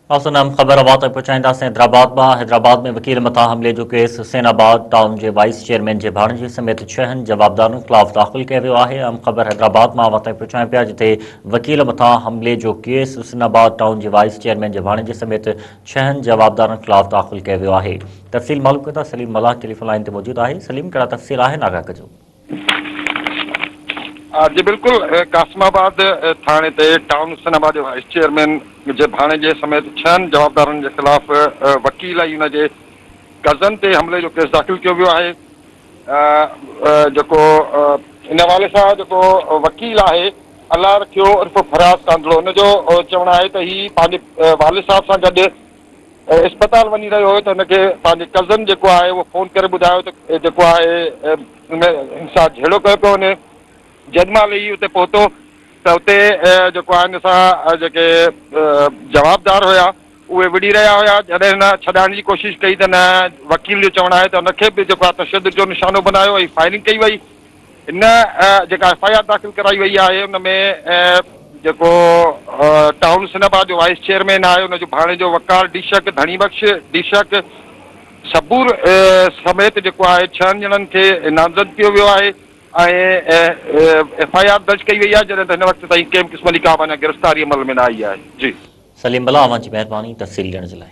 औसनम ख़बर आवाज़ पहुचाईंदासीं। हैदराबाद में वकील मथां हमले जो केस हुसैनाबाद टाउन के वाइस चेयरमैन जे भाणजे समेत 6 जवाबदारनि ख़िलाफ़ दाख़िल किया वियो आहे। ख़बर हैदराबाद में आवाज़ पहुचायूं पिया, जिथे वकील मथां हमले जो केस हुसैनाबाद टाउन के वाइस चेयरमैन जे भाणजे समेत 6 जवाबदारनि ख़िलाफ़ दाख़िल किया वियो आहे। तफ़सील मालूम कंदा सलीम मलाह टेलीफोन लाइन ते मौजूद आहे। सलीम, कहिड़ा तफ़सील आहिनि आगाह कजो। जी बिल्कुल, कासिमाबाद थाने ते टाउन हुसैनाबाद वाइस चेयरमैन जे भाणेजे समेत 6 जवाबदारनि के खिलाफ़ वकील ऐं हुनजे कज़न ते हमले जो केस दाख़िल किया वियो आहे। इन हवाले सां वकील आहे अल्लाह रखियो उर्फ फराज़ कांदड़ो, हुनजो चवणु आहे त ही पंहिंजे वालिद साहब सां गॾु अस्पताल वञी रहियो हो, त हुनखे पंहिंजे कज़न जेको आहे उहो फ़ोन करे ॿुधायो त जेको आहे हिन सां झेड़ो कयो पियो वञे। जेॾीमहिल ही उते पहुतो त उते जेको आहे हिन सां जेके जवाबदार हुया उहे विड़ी रहिया हुया। जॾहिं हिन छॾाइण जी कोशिशि कई त न, वकील जो चवणु आहे त हुनखे बि जेको आहे तशदुद जो निशानो बनायो ऐं फायरिंग कई वई। हिन जेका FIR दाख़िल कराई वई आहे हुन में जेको टाउन हुसैनाबाद जो वाइस चेयरमैन आहे हुनजो भाणे जो वकार डीशक धणी बख़्श डीशक सबूर समेत जेको आहे 6 ॼणनि खे नामज़द कयो वियो आहे ऐं FIR दर्ज कई वई आहे, जॾहिं त हिन वक़्त ताईं कंहिं क़िस्म जी का बि गिरफ़्तारी अमल में न आई आहे। जी सलीम मलाह, अवां जी महिरबानी तफ़सील ॾियण जे लाइ।